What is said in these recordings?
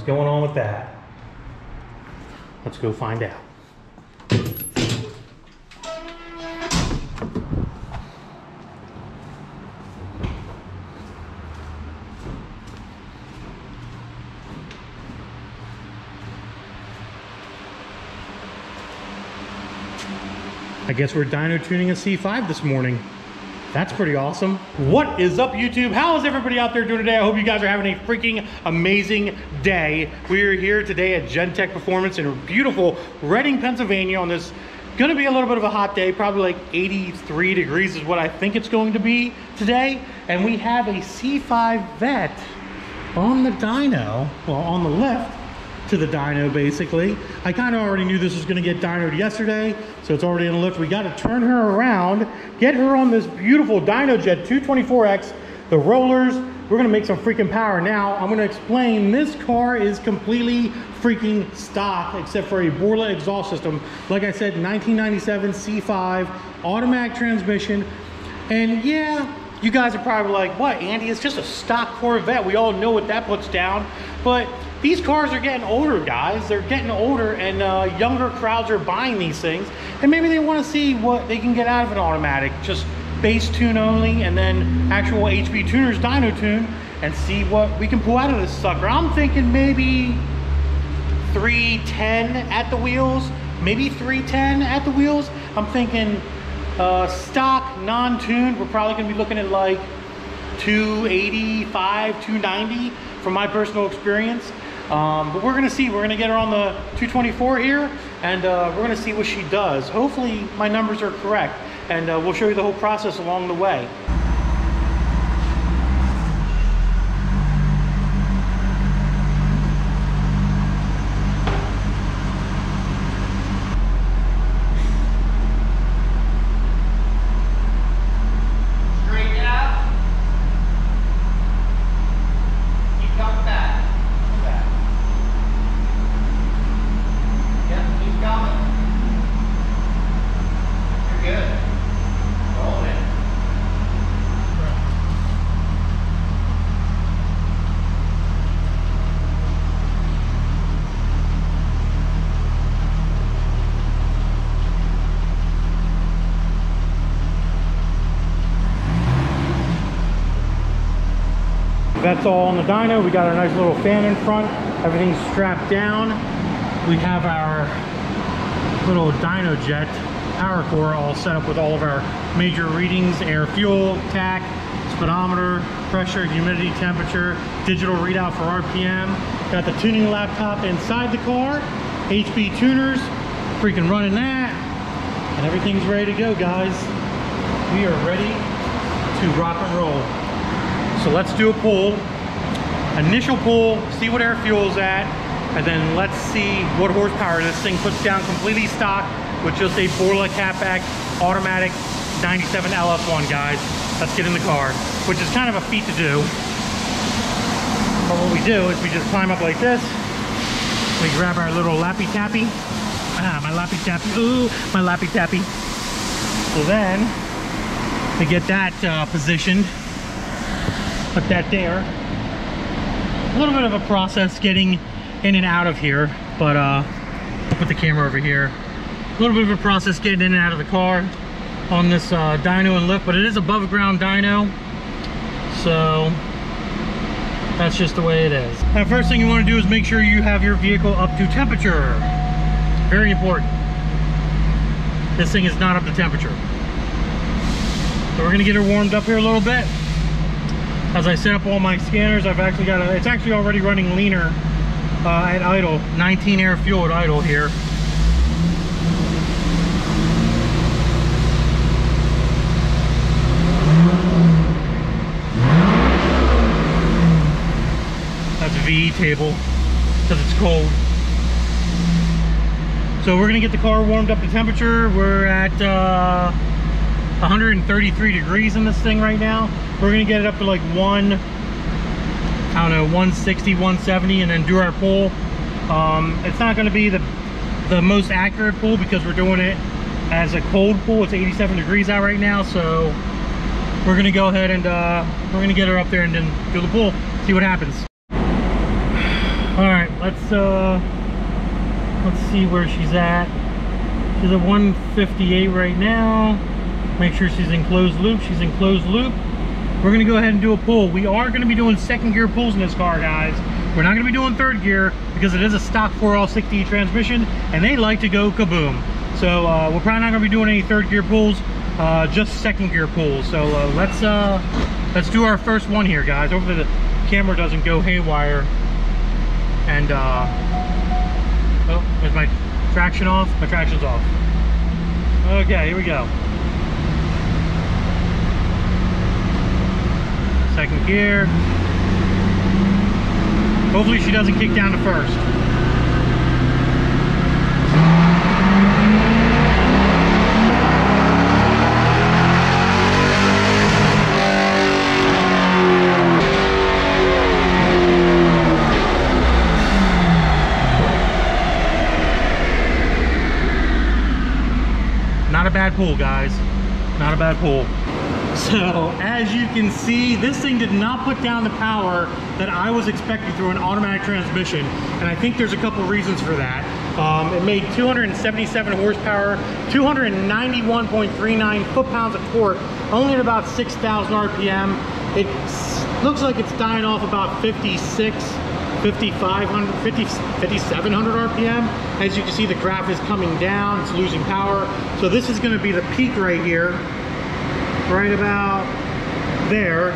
going on with that? Let's go find out. I guess we're dyno tuning a C5 this morning. That's pretty awesome. What is up, YouTube? How is everybody out there doing today? I hope you guys are having a freaking amazing day. We are here today at Gentek Performance in beautiful Reading, Pennsylvania on this gonna be a little bit of a hot day, probably like 83 degrees is what I think it's going to be today. And we have a C5 vet on the dyno, well, on the lift to the dyno basically. I kind of already knew this was going to get dynoed yesterday, so it's already in the lift. We got to turn her around, get her on this beautiful DynoJet 224X, the rollers. We're going to make some freaking power. Now I'm going to explain, this car is completely freaking stock except for a Borla exhaust system. Like I said, 1997 C5 automatic transmission. And yeah, you guys are probably like, what, Andy, it's just a stock Corvette. We all know what that puts down. But these cars are getting older, guys. They're getting older, and younger crowds are buying these things. And maybe they want to see what they can get out of an automatic. Just base tune only, and then actual HB tuners dyno tune, and see what we can pull out of this sucker. I'm thinking maybe 310 at the wheels. Maybe 310 at the wheels. I'm thinking stock, non-tuned, we're probably going to be looking at like 285, 290 from my personal experience. But we're gonna see. We're gonna get her on the 224 here, and we're gonna see what she does. Hopefully my numbers are correct, and we'll show you the whole process along the way. That's all on the dyno. We got our nice little fan in front. Everything's strapped down. We have our little DynoJet power core all set up with all of our major readings: air, fuel, tach, speedometer, pressure, humidity, temperature, digital readout for RPM. Got the tuning laptop inside the car, HB tuners, freaking running that, and everything's ready to go, guys. We are ready to rock and roll. So let's do a pull, initial pull, see what air fuel's at, and then let's see what horsepower this thing puts down completely stock with just a Borla catback automatic 97 LS1, guys. Let's get in the car, which is kind of a feat to do. But what we do is we just climb up like this. We grab our little lappy tappy. My lappy tappy, ooh, my lappy tappy. So then, to get that positioned, put that there. A little bit of a process getting in and out of here, but I'll put the camera over here. A little bit of a process getting in and out of the car on this dyno and lift, but it is above ground dyno, so that's just the way it is. Now, first thing you want to do is make sure you have your vehicle up to temperature. Very important. This thing is not up to temperature. So we're gonna get her warmed up here a little bit. As I set up all my scanners, I've actually got it's actually already running leaner at idle, 19 air fuel at idle here. That's a VE table, because it's cold. So we're gonna get the car warmed up to temperature. We're at 133 degrees in this thing right now. We're gonna get it up to like 160, 170, and then do our pull. It's not gonna be the most accurate pull because we're doing it as a cold pull. It's 87 degrees out right now, so we're gonna go ahead and we're gonna get her up there and then do the pull, see what happens. All right, let's see where she's at. She's at 158 right now. Make sure she's in closed loop. She's in closed loop. We're gonna go ahead and do a pull. We are gonna be doing second gear pulls in this car, guys. We're not gonna be doing third gear because it is a stock 4L60 transmission and they like to go kaboom. So we're probably not gonna be doing any third gear pulls, just second gear pulls. So let's do our first one here, guys. Hopefully the camera doesn't go haywire. And oh, is my traction off? My traction's off. Okay, here we go. Second gear. Hopefully she doesn't kick down to first. Not a bad pull, guys. Not a bad pull. So as you can see, this thing did not put down the power that I was expecting through an automatic transmission, and I think there's a couple reasons for that. It made 277 horsepower, 291.39 foot-pounds of torque, only at about 6,000 RPM. It looks like it's dying off about 5,700 RPM. As you can see, the graph is coming down, it's losing power. So this is gonna be the peak right here, right about there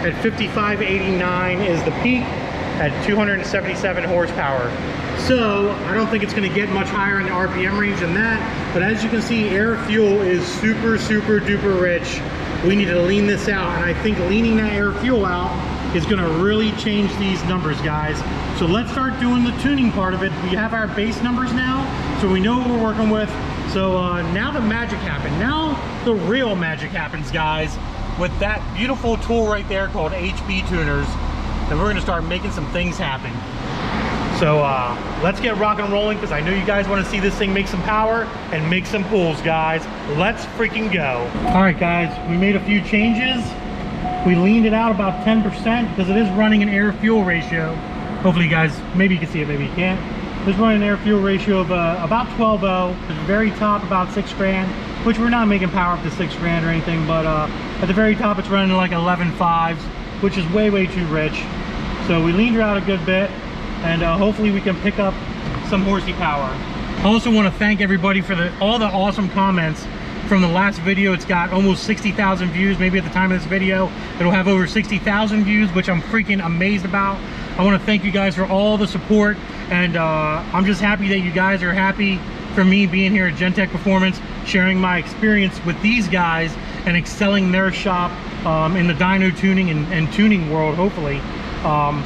at 5589 is the peak at 277 horsepower. So I don't think it's going to get much higher in the RPM range than that, but as you can see, air fuel is super duper rich. We need to lean this out, and I think leaning that air fuel out is going to really change these numbers, guys. So let's start doing the tuning part of it. We have our base numbers now, so we know what we're working with. So now the magic happened. Now the real magic happens, guys, with that beautiful tool right there called HB Tuners. And we're gonna start making some things happen. So let's get rock and rolling, because I know you guys want to see this thing make some power and make some pulls, guys. Let's freaking go. All right, guys, we made a few changes. We leaned it out about 10% because it is running an air fuel ratio. Hopefully you guys, maybe you can see it, maybe you can't. It's running an air fuel ratio of about 12.0. At the very top, about 6 grand, which we're not making power up to 6 grand or anything, but at the very top, it's running like 11.5s, which is way too rich. So we leaned her out a good bit, and hopefully we can pick up some horsey power. I also want to thank everybody for all the awesome comments from the last video. It's got almost 60,000 views. Maybe at the time of this video, it'll have over 60,000 views, which I'm freaking amazed about. I want to thank you guys for all the support, and I'm just happy that you guys are happy for me being here at Gentek Performance, sharing my experience with these guys and excelling their shop in the dyno tuning and tuning world, hopefully.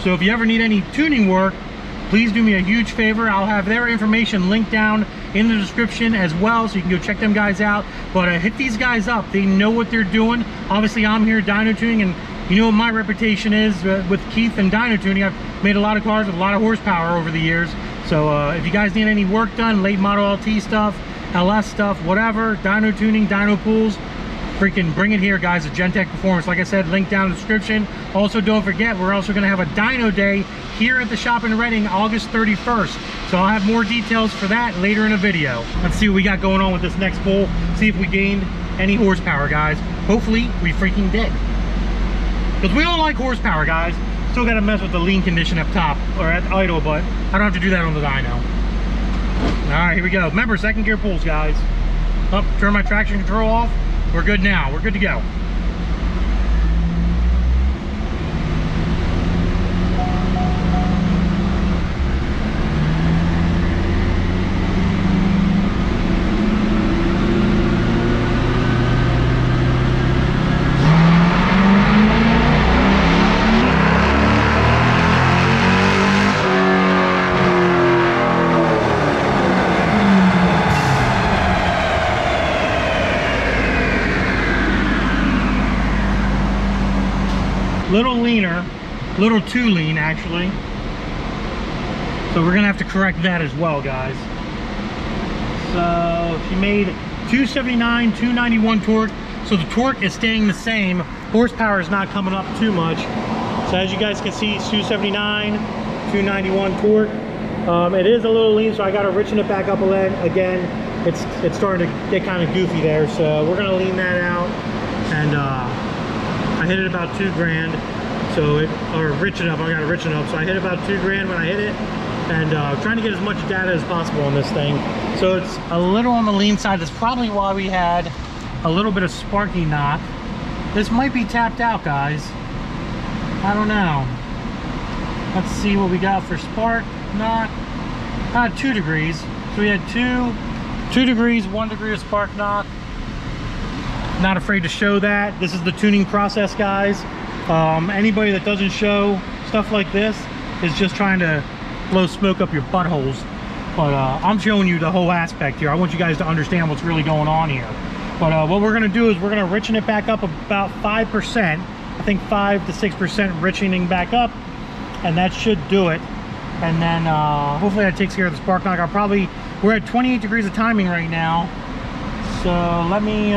So if you ever need any tuning work, please do me a huge favor. I'll have their information linked down in the description as well, so you can go check them guys out. But hit these guys up. They know what they're doing. Obviously, I'm here dyno tuning, and you know what my reputation is with Keith and dyno tuning. I've made a lot of cars with a lot of horsepower over the years. So if you guys need any work done, late model LT stuff, LS stuff, whatever, dyno tuning, dyno pools, freaking bring it here, guys, at Gentek Performance. Like I said, link down in the description. Also, don't forget, we're also going to have a dyno day here at the shop in Reading, August 31st. So I'll have more details for that later in a video. Let's see what we got going on with this next pull. See if we gained any horsepower, guys. Hopefully, we freaking did. Because we don't like horsepower, guys. Still got to mess with the lean condition up top, or at idle, but I don't have to do that on the dyno. All right, here we go. Remember, second gear pulls, guys. Up, turn my traction control off. We're good now. We're good to go. Little leaner, little too lean actually. So we're gonna have to correct that as well, guys. So she made 279, 291 torque. So the torque is staying the same. Horsepower is not coming up too much. So as you guys can see, it's 279, 291 torque. It is a little lean, so I got to richen it back up again. It's starting to get kind of goofy there, so we're gonna lean that out. And I hit it about 2 grand. So or richen up. I got to richen up. So I hit about 2 grand when I hit it, and trying to get as much data as possible on this thing. So it's a little on the lean side. That's probably why we had a little bit of sparky knock. This might be tapped out, guys. I don't know. Let's see what we got for spark knock. 2 degrees. So we had 2 degrees, 1 degree of spark knock. Not afraid to show that. This is the tuning process, guys. Anybody that doesn't show stuff like this is just trying to blow smoke up your buttholes. But I'm showing you the whole aspect here. I want you guys to understand what's really going on here. But what we're going to do is we're going to richen it back up about 5%. I think 5 to 6% richening back up, and that should do it. And then hopefully that takes care of the spark knock. We're at 28 degrees of timing right now. So let me,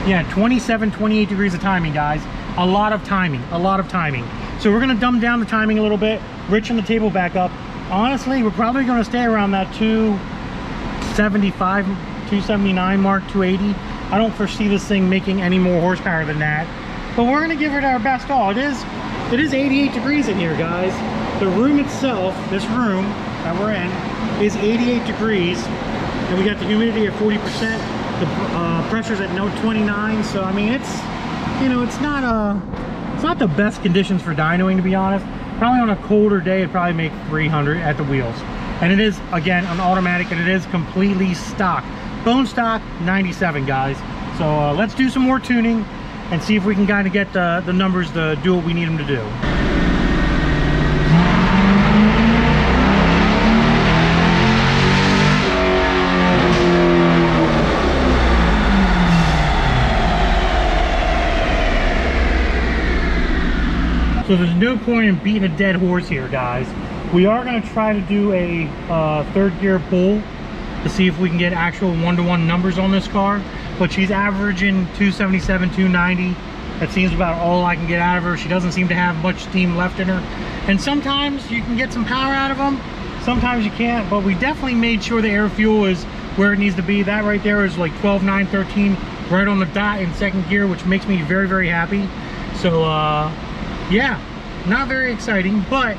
yeah, 27, 28 degrees of timing, guys. A lot of timing. So we're going to dumb down the timing a little bit, richen the table back up. Honestly, we're probably going to stay around that 275, 279 mark, 280. I don't foresee this thing making any more horsepower than that. But we're going to give it our best all. It is 88 degrees in here, guys. The room itself, this room that we're in, is 88 degrees. And we got the humidity at 40%. The pressure's at 29. So I mean, it's, you know, it's not the best conditions for dynoing, to be honest. Probably on a colder day, it'd probably make 300 at the wheels. And it is, again, an automatic, and it is completely stock. Bone stock, 97, guys. So let's do some more tuning and see if we can kind of get the numbers to do what we need them to do. So there's no point in beating a dead horse here, guys. We are going to try to do a third gear pull to see if we can get actual one-to-one numbers on this car. But she's averaging 277, 290. That seems about all I can get out of her. She doesn't seem to have much steam left in her. And sometimes you can get some power out of them, sometimes you can't. But we definitely made sure the air fuel is where it needs to be. That right there is like 12, 9, 13, right on the dot in second gear, which makes me very, very happy. So yeah, not very exciting, but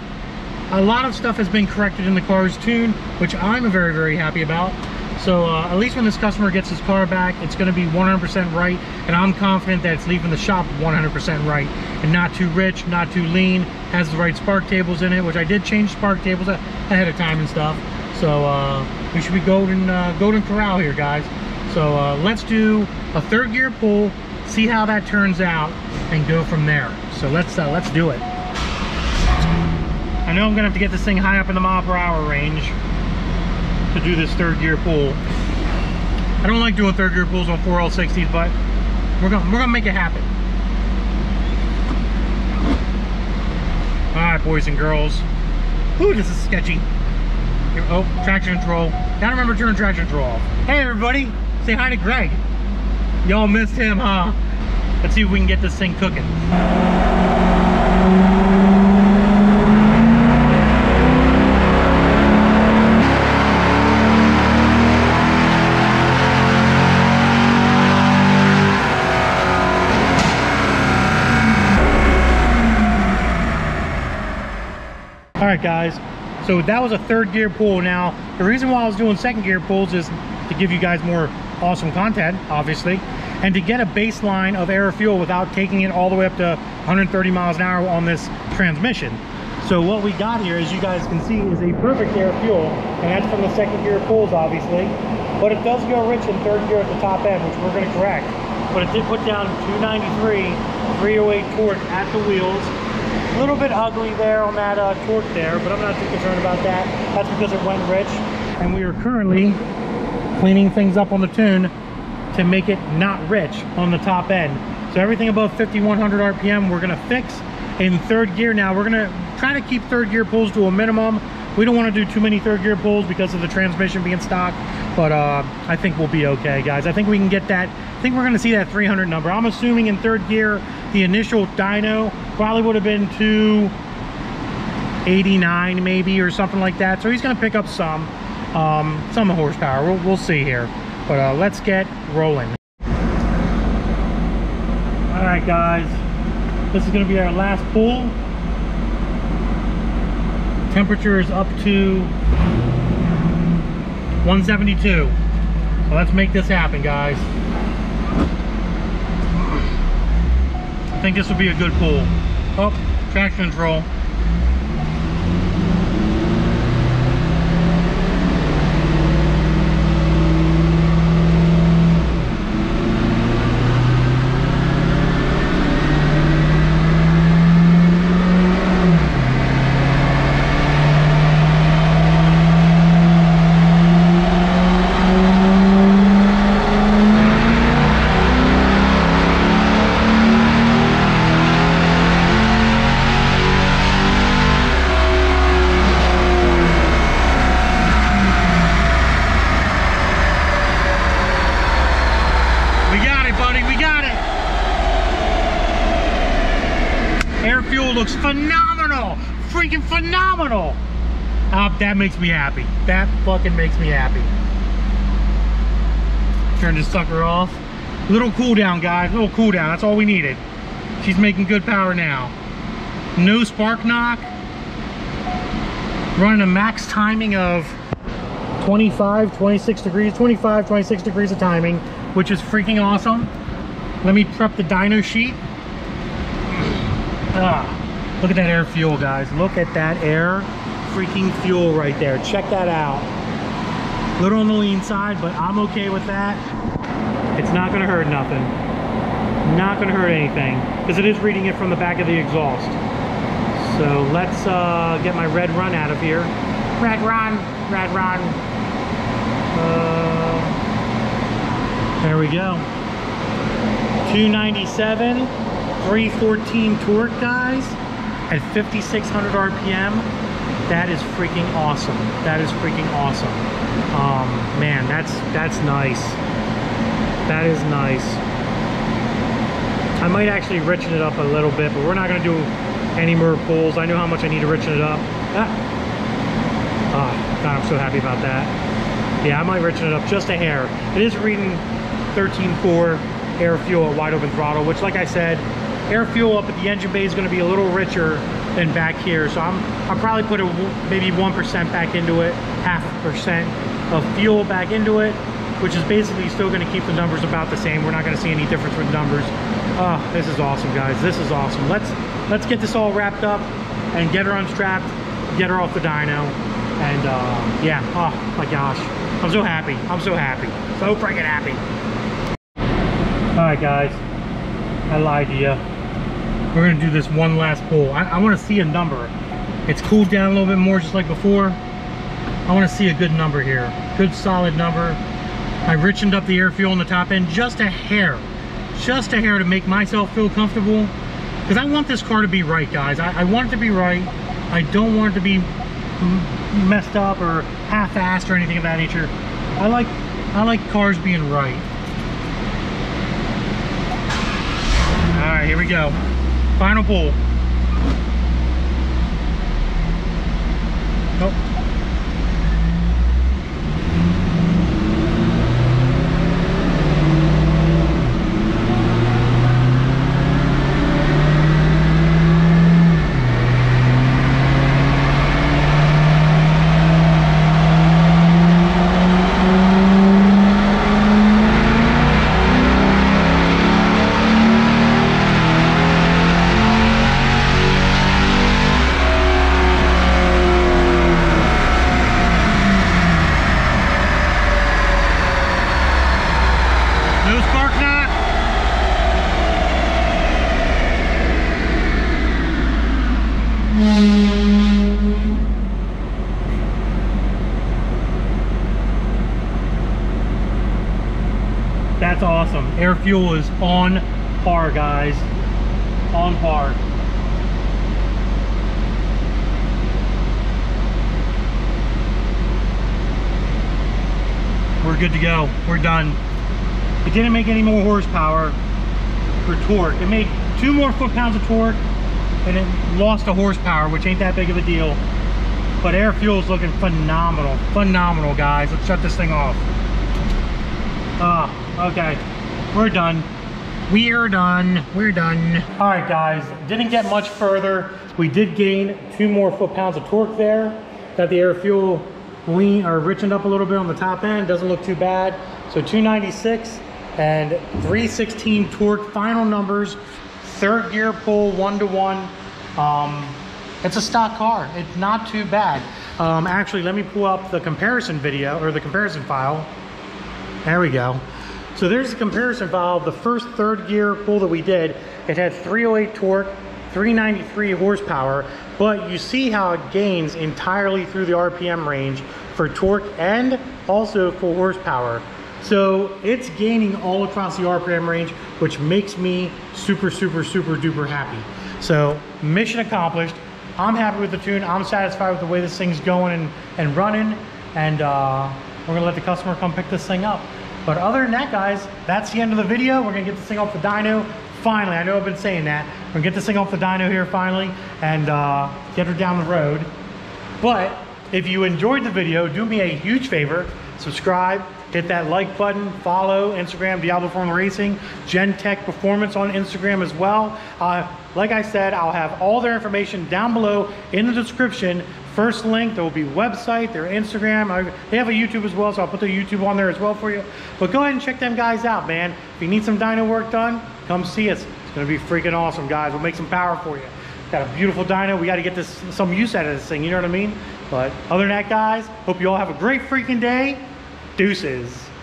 a lot of stuff has been corrected in the car's tune, which I'm very, very happy about. So at least when this customer gets his car back, it's going to be 100% right, and I'm confident that it's leaving the shop 100% right, and not too rich, not too lean, has the right spark tables in it, which I did change spark tables ahead of time and stuff. So we should be golden corral here, guys. So let's do a third gear pull, see how that turns out, and go from there. So let's do it. I know I'm gonna have to get this thing high up in the mile/hour range to do this third gear pull. I don't like doing third gear pulls on 4L60s, but we're gonna make it happen. All right, boys and girls. Ooh, this is sketchy. Oh, traction control. Gotta remember to turn traction control off. Hey everybody, say hi to Greg. Y'all missed him, huh? Let's see if we can get this thing cooking. All right, guys, so that was a third gear pull. Now, the reason why I was doing second gear pulls is to give you guys more awesome content, obviously, and to get a baseline of air fuel without taking it all the way up to 130 miles an hour on this transmission. So what we got here, as you guys can see, is a perfect air fuel, and that's from the second gear pulls, obviously. But it does go rich in third gear at the top end, which we're going to correct. But it did put down 293, 308 torque at the wheels. A little bit ugly there on that torque there, but I'm not too concerned about that. That's because it went rich. And we are currently cleaning things up on the tune to make it not rich on the top end. So everything above 5100 RPM we're gonna fix in third gear. Now we're gonna try to keep third gear pulls to a minimum. We don't want to do too many third gear pulls because of the transmission being stock, but I think we'll be okay, guys. I think we can get that. I think we're gonna see that 300 number. I'm assuming in third gear the initial dyno probably would have been 89 maybe or something like that. So he's going to pick up some horsepower. We'll see here. But let's get rolling. All right, guys. This is going to be our last pull. Temperature is up to 172. So let's make this happen, guys. I think this will be a good pull. Oh, traction control. Looks phenomenal, freaking phenomenal. That makes me happy. That fucking makes me happy. Turn this sucker off. Little cool down, guys, little cool down. That's all we needed. She's making good power now. No spark knock. Running a max timing of 25, 26 degrees, 25, 26 degrees of timing, which is freaking awesome. Let me prep the dyno sheet. Look at that air fuel, guys. Look at that air freaking fuel right there. Check that out. A little on the lean side, but I'm okay with that. It's not gonna hurt nothing. Not gonna hurt anything, because it is reading it from the back of the exhaust. So let's get my red run out of here. Red run, red run. There we go. 297, 314 torque, guys. At 5,600 RPM, that is freaking awesome. That is freaking awesome. Man, that's nice. That is nice. I might actually richen it up a little bit, but we're not going to do any more pulls. I know how much I need to richen it up. Oh, God, I'm so happy about that. Yeah, I might richen it up just a hair. It is reading 13.4 air fuel at wide open throttle, which, like I said, air fuel up at the engine bay is going to be a little richer than back here, so I'll probably put maybe 1% back into it, 0.5% of fuel back into it, which is basically still going to keep the numbers about the same. We're not going to see any difference with numbers. Oh, this is awesome, guys. This is awesome. Let's get this all wrapped up and get her unstrapped, get her off the dyno, and yeah. Oh my gosh, I'm so happy. I'm so happy. So freaking happy. All right, guys. I lied to you. We're gonna do this one last pull. I want to see a number. It's cooled down a little bit more, just like before. I want to see a good number here, good solid number. I richened up the air fuel in the top end just a hair to make myself feel comfortable, because I want this car to be right, guys. I want it to be right. I don't want it to be messed up or half-assed or anything of that nature. I like cars being right. All right, here we go. Final pull. Nope. That's awesome. Air fuel is on par, guys. On par. We're good to go. We're done. It didn't make any more horsepower or torque. It made 2 more foot-pounds of torque, and it lost a horsepower, which ain't that big of a deal. But air fuel is looking phenomenal. Phenomenal, guys. Let's shut this thing off. Okay. We're done. We're done. We're done. All right, guys. Didn't get much further. We did gain 2 more foot-pounds of torque there. Got the air fuel lean or richened up a little bit on the top end. Doesn't look too bad. So 296 and 316 torque. Final numbers. 3rd gear pull 1-to-1. It's a stock car. It's not too bad. Actually, let me pull up the comparison video or the comparison file. There we go. So there's the comparison file of the first 3rd gear pull that we did. It had 308 torque, 393 horsepower, but you see how it gains entirely through the RPM range for torque and also for horsepower. So it's gaining all across the RPM range, which makes me super, super, super duper happy. So mission accomplished. I'm happy with the tune. I'm satisfied with the way this thing's going and running. And we're gonna let the customer come pick this thing up. But other than that, guys, that's the end of the video. We're gonna get this thing off the dyno. Finally, I know I've been saying that. We're gonna get this thing off the dyno here finally and get her down the road. But if you enjoyed the video, do me a huge favor. Subscribe, hit that like button, follow Instagram, Diablo Formula Racing, Gentek Performance on Instagram as well. Like I said, I'll have all their information down below in the description. First link, there will be website, their Instagram. They have a YouTube as well, so I'll put the YouTube on there as well for you. But go ahead and check them guys out, man. If you need some dyno work done, come see us. It's gonna be freaking awesome, guys. We'll make some power for you. Got a beautiful dyno. We got to get this some use out of this thing, you know what I mean? But other than that, guys, hope you all have a great freaking day. Deuces.